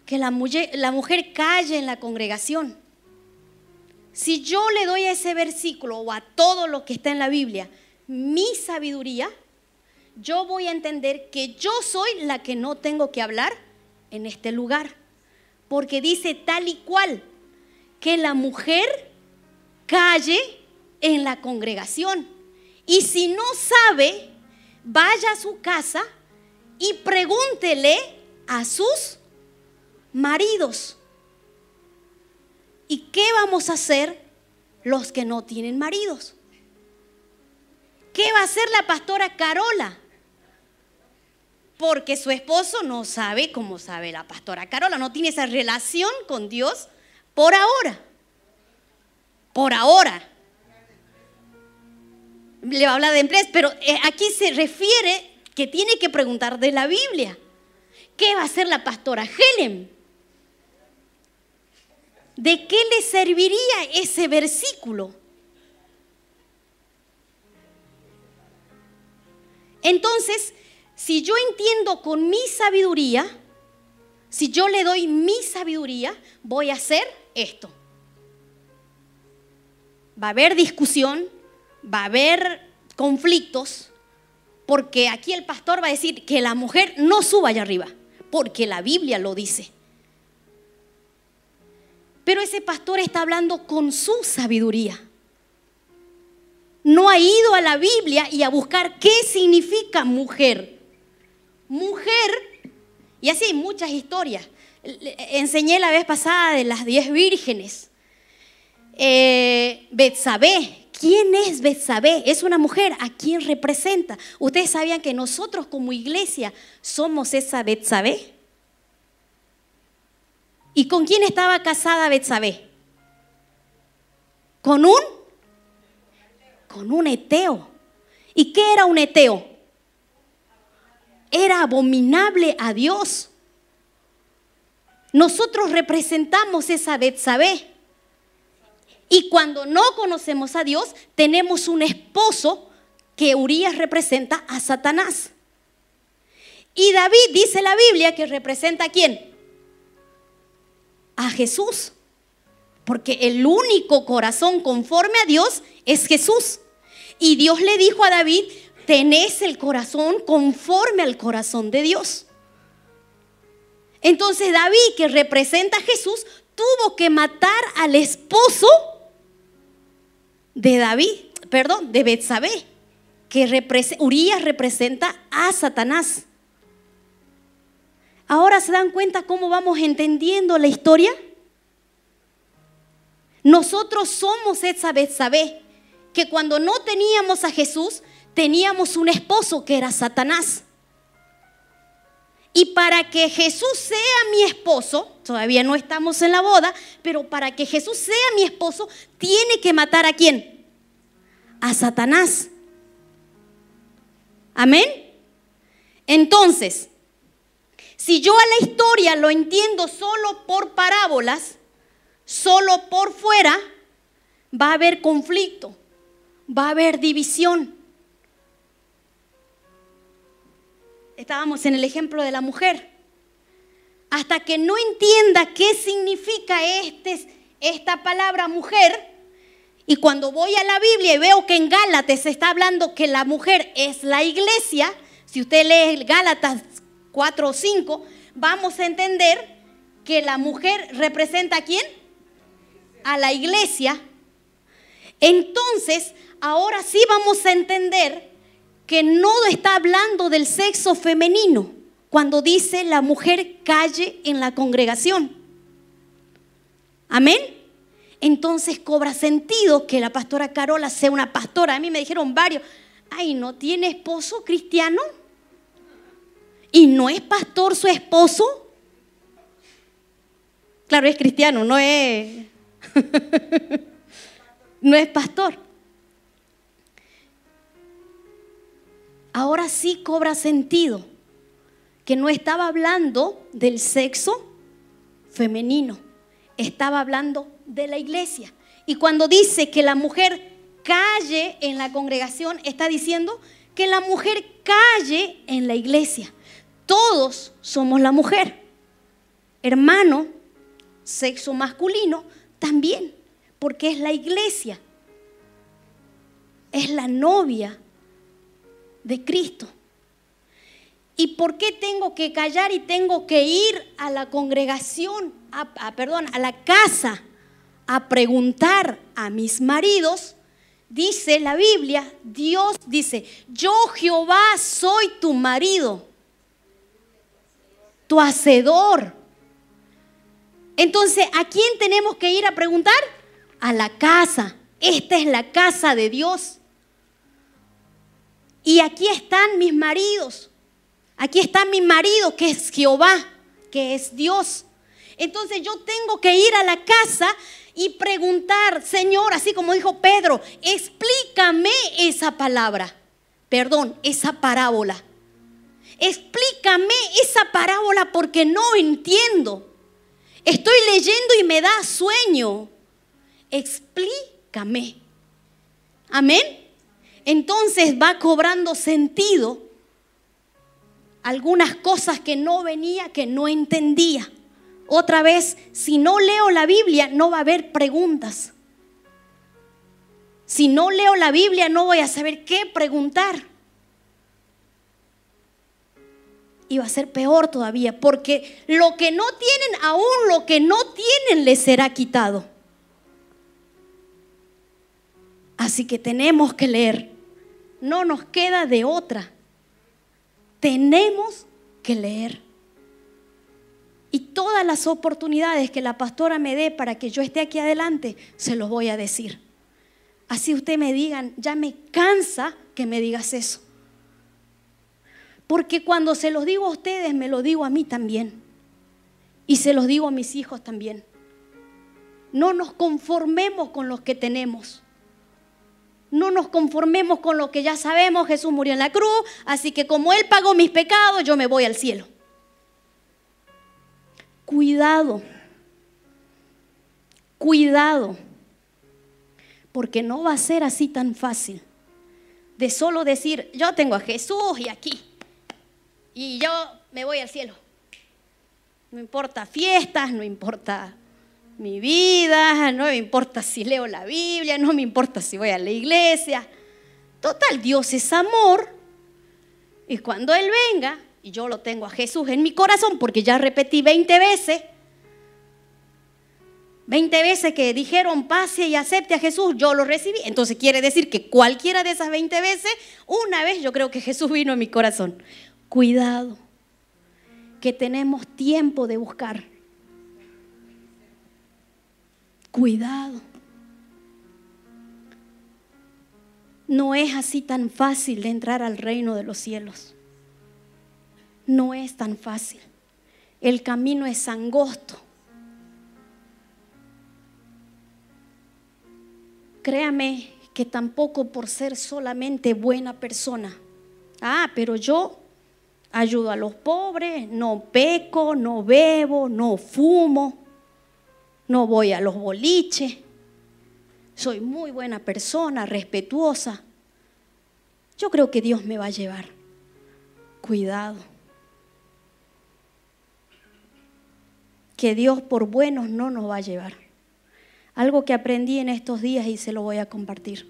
que la mujer calle en la congregación. Si yo le doy a ese versículo o a todo lo que está en la Biblia mi sabiduría, yo voy a entender que yo soy la que no tengo que hablar en este lugar. Porque dice tal y cual, que la mujer calle en la congregación. Y si no sabe, vaya a su casa y pregúntele a sus maridos. ¿Y qué vamos a hacer los que no tienen maridos? ¿Qué va a hacer la pastora Carola? porque su esposo no sabe como sabe la pastora Carola, no tiene esa relación con Dios por ahora. Por ahora. Le va a hablar de empresas, pero aquí se refiere que tiene que preguntar de la Biblia. ¿Qué va a hacer la pastora Helen? ¿De qué le serviría ese versículo? Entonces, si yo entiendo con mi sabiduría, si yo le doy mi sabiduría, voy a hacer esto. Va a haber discusión, va a haber conflictos, porque aquí el pastor va a decir que la mujer no suba allá arriba, porque la Biblia lo dice. Pero ese pastor está hablando con su sabiduría. No ha ido a la Biblia y a buscar qué significa mujer. Mujer, y así hay muchas historias. Enseñé la vez pasada de las 10 vírgenes. Betsabé. ¿Quién es Betsabé? Es una mujer. ¿A quién representa? ¿Ustedes sabían que nosotros como iglesia somos esa Betsabé? ¿Y con quién estaba casada Betsabé? Con un heteo. ¿Y qué era un heteo? Era abominable a Dios. Nosotros representamos esa Betsabé. Y cuando no conocemos a Dios, tenemos un esposo que Urías representa a Satanás. Y David dice la Biblia que representa ¿a quién? A Jesús. Porque el único corazón conforme a Dios es Jesús. Y Dios le dijo a David, tenés el corazón conforme al corazón de Dios. Entonces David, que representa a Jesús, tuvo que matar al esposo de Betsabé, que Urías representa a Satanás. Ahora se dan cuenta cómo vamos entendiendo la historia. Nosotros somos esa Betsabé, que cuando no teníamos a Jesús, teníamos un esposo que era Satanás. Y para que Jesús sea mi esposo, todavía no estamos en la boda, pero para que Jesús sea mi esposo, tiene que matar ¿a quién? A Satanás. Amén. Entonces, si yo a la historia lo entiendo solo por parábolas, solo por fuera, va a haber conflicto, va a haber división. Estábamos en el ejemplo de la mujer. Hasta que no entienda qué significa esta palabra mujer, y cuando voy a la Biblia y veo que en Gálatas se está hablando que la mujer es la iglesia, si usted lee Gálatas 4 o 5, vamos a entender que la mujer representa ¿a quién? A la iglesia. Entonces, ahora sí vamos a entender que no está hablando del sexo femenino cuando dice la mujer calle en la congregación. Amén. Entonces cobra sentido que la pastora Carola sea una pastora. A mí me dijeron varios, ay, ¿no tiene esposo cristiano? ¿Y no es pastor su esposo? Claro, es cristiano, no es no es pastor. Ahora sí cobra sentido que no estaba hablando del sexo femenino, estaba hablando de la iglesia. Y cuando dice que la mujer calle en la congregación, está diciendo que la mujer calle en la iglesia. Todos somos la mujer. Hermano, sexo masculino también, porque es la iglesia, es la novia de Cristo. ¿Y por qué tengo que callar y tengo que ir a la congregación, a la casa, a preguntar a mis maridos? Dice la Biblia, Dios dice, yo Jehová soy tu marido, tu hacedor. Entonces, ¿a quién tenemos que ir a preguntar? A la casa. Esta es la casa de Dios. Y aquí están mis maridos. Aquí está mi marido, que es Jehová, que es Dios. Entonces yo tengo que ir a la casa y preguntar, Señor, así como dijo Pedro, explícame esa palabra, perdón, esa parábola. Explícame esa parábola porque no entiendo. Estoy leyendo y me da sueño. Explícame. Amén. Entonces va cobrando sentido algunas cosas que no venía, que no entendía. Otra vez, si no leo la Biblia, no va a haber preguntas. Si no leo la Biblia, no voy a saber qué preguntar. Y va a ser peor todavía, porque lo que no tienen, aún lo que no tienen les será quitado. Así que tenemos que leer. No nos queda de otra. Tenemos que leer. Y todas las oportunidades que la pastora me dé para que yo esté aquí adelante, se los voy a decir. Así ustedes me digan, ya me cansa que me digas eso. Porque cuando se los digo a ustedes, me lo digo a mí también. Y se los digo a mis hijos también. No nos conformemos con los que tenemos. No nos conformemos con lo que ya sabemos. Jesús murió en la cruz, así que como Él pagó mis pecados, yo me voy al cielo. Cuidado. Cuidado. Porque no va a ser así tan fácil. De solo decir, yo tengo a Jesús y aquí. Y yo me voy al cielo. No importa fiestas, no importa mi vida, no me importa si leo la Biblia, no me importa si voy a la iglesia. Total, Dios es amor. Y cuando Él venga, y yo lo tengo a Jesús en mi corazón, porque ya repetí 20 veces que dijeron pase y acepte a Jesús, yo lo recibí. Entonces quiere decir que cualquiera de esas 20 veces, una vez yo creo que Jesús vino en mi corazón. Cuidado, que tenemos tiempo de buscar. Cuidado. No es así tan fácil de entrar al reino de los cielos. No es tan fácil. El camino es angosto. Créame que tampoco por ser solamente buena persona. Pero yo ayudo a los pobres, no peco, no bebo, no fumo, no voy a los boliches. Soy muy buena persona, respetuosa. Yo creo que Dios me va a llevar. Cuidado. Que Dios por buenos no nos va a llevar. Algo que aprendí en estos días y se lo voy a compartir.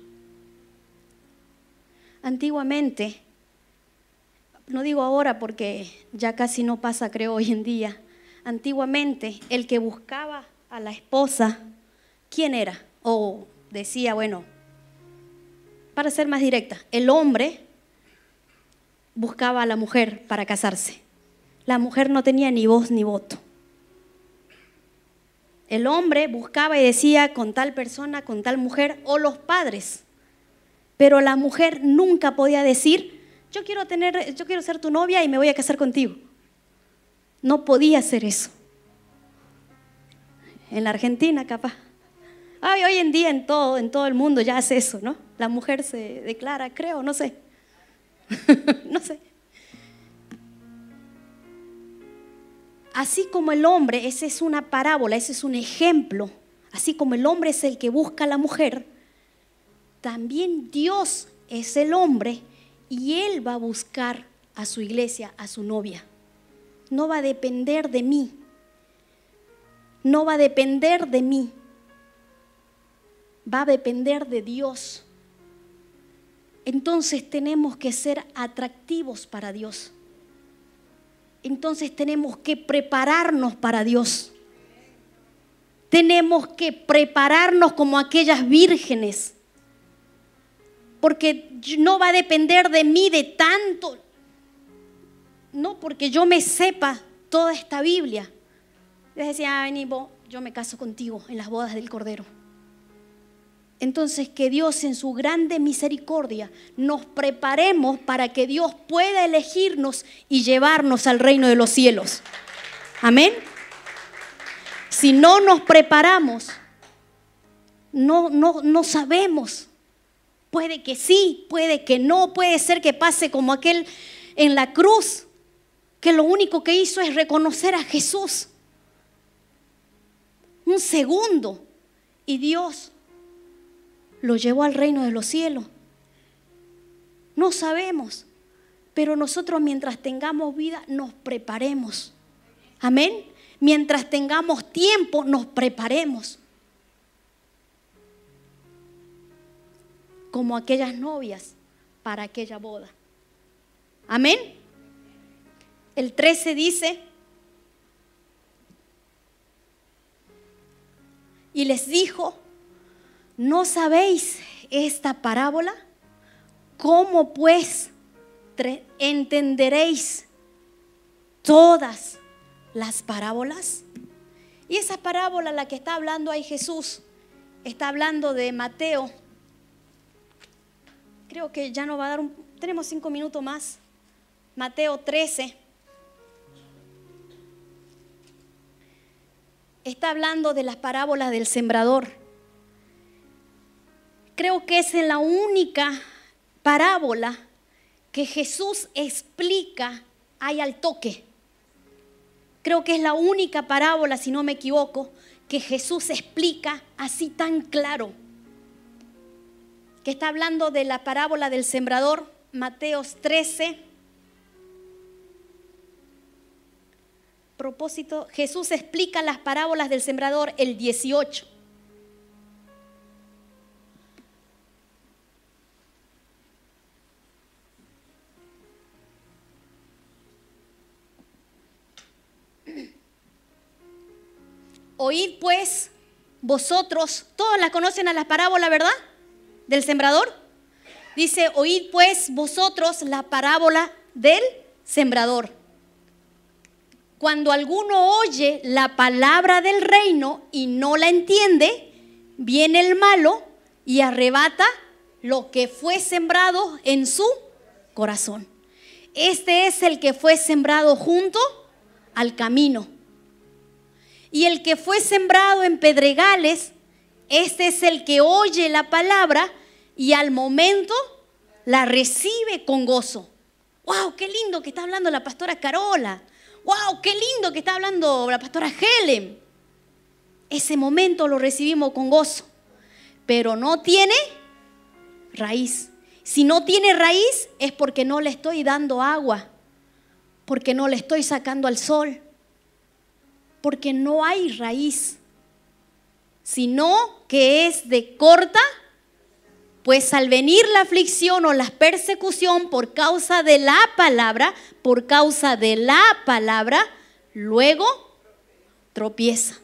Antiguamente, no digo ahora porque ya casi no pasa, creo, hoy en día. Antiguamente, el que buscaba a la esposa, ¿quién era? O decía, bueno, para ser más directa, el hombre buscaba a la mujer para casarse. La mujer no tenía ni voz ni voto. El hombre buscaba y decía con tal persona, con tal mujer, o los padres. Pero la mujer nunca podía decir, yo quiero ser tu novia y me voy a casar contigo. No podía hacer eso. En la Argentina, capaz. Hoy en día en todo el mundo ya hace eso, ¿no? La mujer se declara, creo, no sé. No sé. Así como el hombre, esa es una parábola, ese es un ejemplo. Así como el hombre es el que busca a la mujer, también Dios es el hombre y Él va a buscar a su iglesia, a su novia. No va a depender de mí. No va a depender de mí. Va a depender de Dios. Entonces tenemos que ser atractivos para Dios. Entonces tenemos que prepararnos para Dios. Tenemos que prepararnos como aquellas vírgenes. Porque no va a depender de mí de tanto. No porque yo me sepa toda esta Biblia. Yo decía, vení vos, yo me caso contigo en las bodas del Cordero. Entonces, que Dios en su grande misericordia nos preparemos para que Dios pueda elegirnos y llevarnos al reino de los cielos. Amén. Si no nos preparamos, no sabemos. Puede que sí, puede que no, puede ser que pase como aquel en la cruz, que lo único que hizo es reconocer a Jesús. Un segundo, y Dios lo llevó al reino de los cielos. No sabemos, pero nosotros mientras tengamos vida nos preparemos. Amén. Mientras tengamos tiempo nos preparemos. Como aquellas novias para aquella boda. Amén. El 13 dice: y les dijo, ¿no sabéis esta parábola? ¿Cómo pues entenderéis todas las parábolas? Y esa parábola, la que está hablando ahí Jesús, está hablando de Mateo. Creo que ya nos va a dar tenemos 5 minutos más. Mateo 13. Está hablando de las parábolas del sembrador. Creo que es la única parábola que Jesús explica ahí al toque. Creo que es la única parábola, si no me equivoco, que Jesús explica así tan claro. Que está hablando de la parábola del sembrador, Mateo 13. Propósito, Jesús explica las parábolas del sembrador, el 18. Oíd pues vosotros, todos la conocen a las parábolas, ¿verdad? Del sembrador. Dice, oíd pues vosotros la parábola del sembrador. Cuando alguno oye la palabra del reino y no la entiende, viene el malo y arrebata lo que fue sembrado en su corazón. Este es el que fue sembrado junto al camino. Y el que fue sembrado en pedregales, este es el que oye la palabra y al momento la recibe con gozo. ¡Wow! ¡Qué lindo que está hablando la pastora Carola! ¡Wow! ¡Qué lindo que está hablando la pastora Helen! Ese momento lo recibimos con gozo, pero no tiene raíz. Si no tiene raíz es porque no le estoy dando agua, porque no le estoy sacando al sol, porque no hay raíz, sino que es de corta, pues al venir la aflicción o la persecución por causa de la palabra, luego tropieza.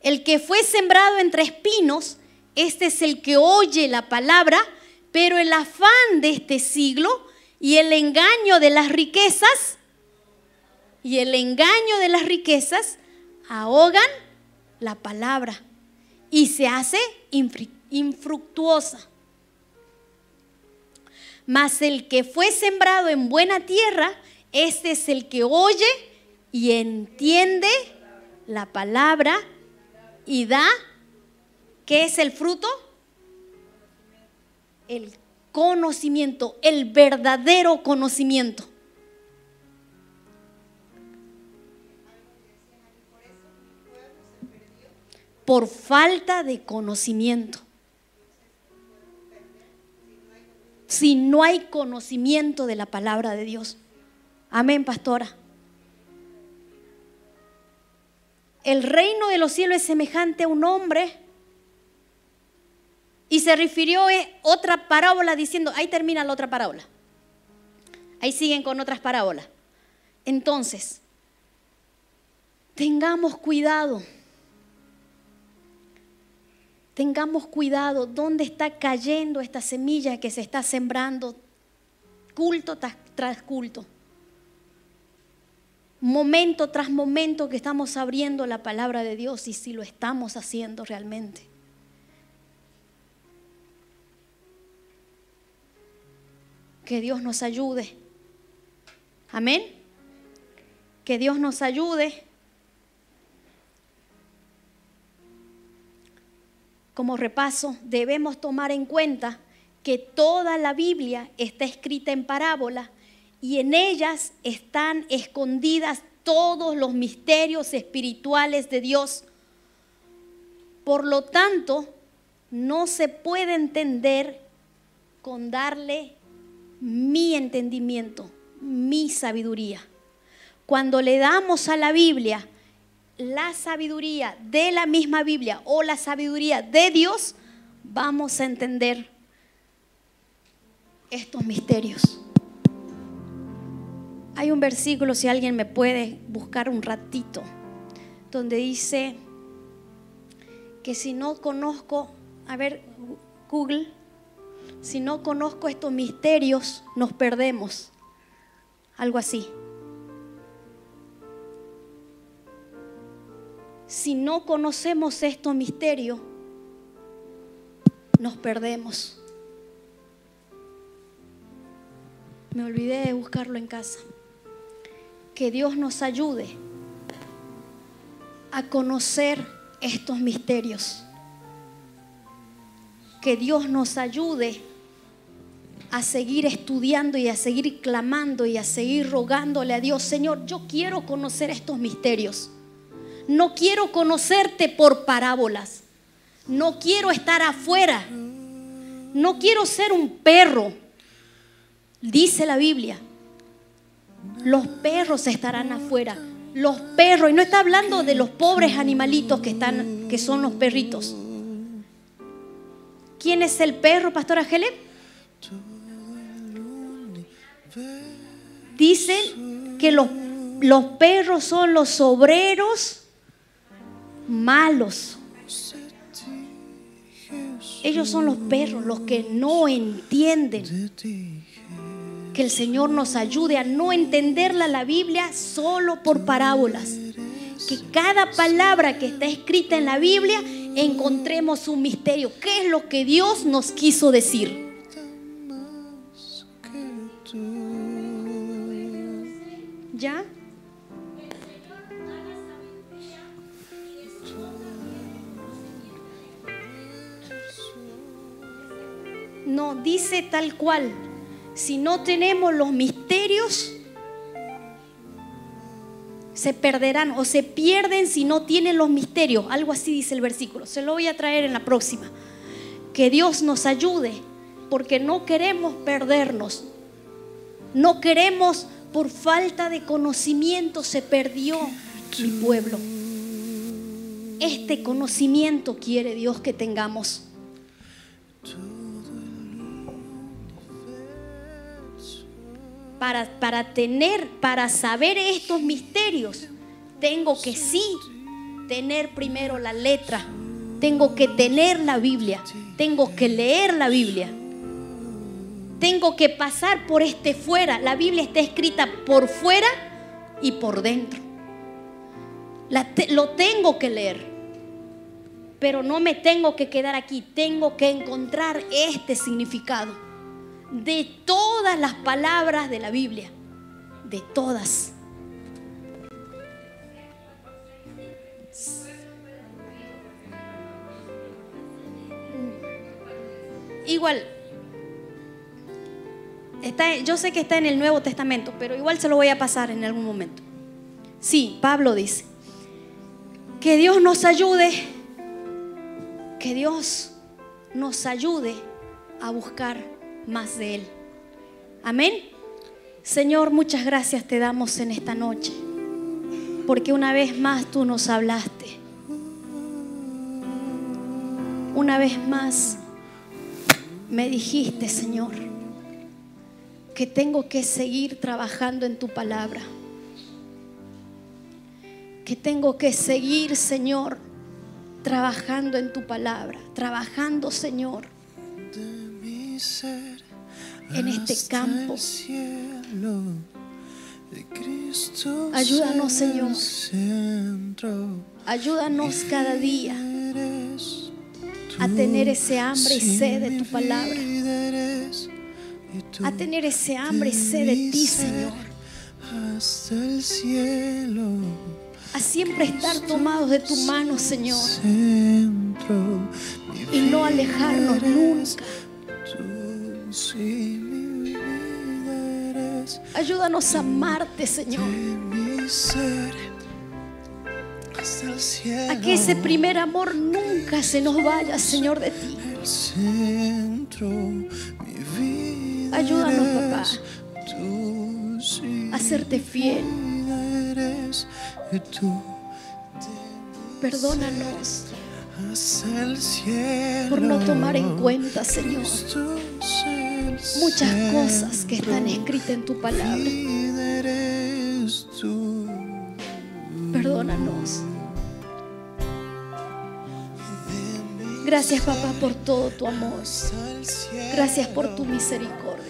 El que fue sembrado entre espinos, este es el que oye la palabra, pero el afán de este siglo y el engaño de las riquezas, ahogan la palabra y se hace infructuosa. Mas el que fue sembrado en buena tierra, este es el que oye y entiende la palabra y da, ¿qué es el fruto? El conocimiento, el verdadero conocimiento. Por falta de conocimiento. Si no hay conocimiento de la palabra de Dios. Amén, pastora. El reino de los cielos es semejante a un hombre. Y se refirió a otra parábola diciendo, ahí termina la otra parábola. Ahí siguen con otras parábolas. Entonces, tengamos cuidado. Tengamos cuidado dónde está cayendo esta semilla que se está sembrando culto tras culto. momento tras momento que estamos abriendo la palabra de Dios y si lo estamos haciendo realmente. Que Dios nos ayude. Amén. Que Dios nos ayude. Como repaso, debemos tomar en cuenta que toda la Biblia está escrita en parábola y en ellas están escondidas todos los misterios espirituales de Dios. Por lo tanto, no se puede entender con darle mi entendimiento, mi sabiduría. Cuando le damos a la Biblia la sabiduría de la misma Biblia o la sabiduría de Dios, vamos a entender estos misterios. Hay un versículo, si alguien me puede buscar un ratito, donde dice que si no conozco, a ver, Google, si no conozco estos misterios, nos perdemos. Algo así. Si no conocemos estos misterios, nos perdemos. Me olvidé de buscarlo en casa. Que Dios nos ayude a conocer estos misterios. Que Dios nos ayude a seguir estudiando y a seguir clamando y a seguir rogándole a Dios: Señor, yo quiero conocer estos misterios. No quiero conocerte por parábolas. No quiero estar afuera. No quiero ser un perro. Dice la Biblia: los perros estarán afuera. Los perros, y no está hablando de los pobres animalitos que son los perritos. ¿Quién es el perro, Pastora Helen? Dicen que los perros son los obreros malos. Ellos son los perros, los que no entienden. Que el Señor nos ayude a no entenderla la Biblia solo por parábolas. Que cada palabra que está escrita en la Biblia encontremos un misterio. ¿Qué es lo que Dios nos quiso decir? ¿Ya? No, dice tal cual. Si no tenemos los misterios, se perderán o se pierden si no tienen los misterios. Algo así dice el versículo. Se lo voy a traer en la próxima. Que Dios nos ayude, porque no queremos perdernos. No queremos, por falta de conocimiento se perdió mi pueblo. Este conocimiento quiere Dios que tengamos. Para saber estos misterios, tengo que sí tener primero la letra, tengo que tener la Biblia, tengo que leer la Biblia, tengo que pasar por este fuera. La Biblia está escrita por fuera y por dentro. Lo tengo que leer, pero no me tengo que quedar aquí, tengo que encontrar este significado de todas las palabras de la Biblia, de todas. Igual, yo sé que está en el Nuevo Testamento, pero igual se lo voy a pasar en algún momento. Sí, Pablo dice: que Dios nos ayude, que Dios nos ayude a buscar más de Él. Amén. Señor, muchas gracias te damos en esta noche, porque una vez más tú nos hablaste. Una vez más me dijiste, Señor, que tengo que seguir trabajando en tu palabra, que tengo que seguir, Señor, trabajando en tu palabra, trabajando, Señor, en este campo. Ayúdanos, Señor. Ayúdanos cada día a tener ese hambre y sed de tu palabra, a tener ese hambre y sed de ti, Señor, a siempre estar tomados de tu mano, Señor, y no alejarnos nunca. Ayúdanos a amarte, Señor, a que ese primer amor nunca se nos vaya, Señor, de ti. Ayúdanos, papá, a serte fiel. Perdónanos por no tomar en cuenta, Señor, muchas cosas que están escritas en tu palabra. Perdónanos. Gracias, papá, por todo tu amor. Gracias por tu misericordia.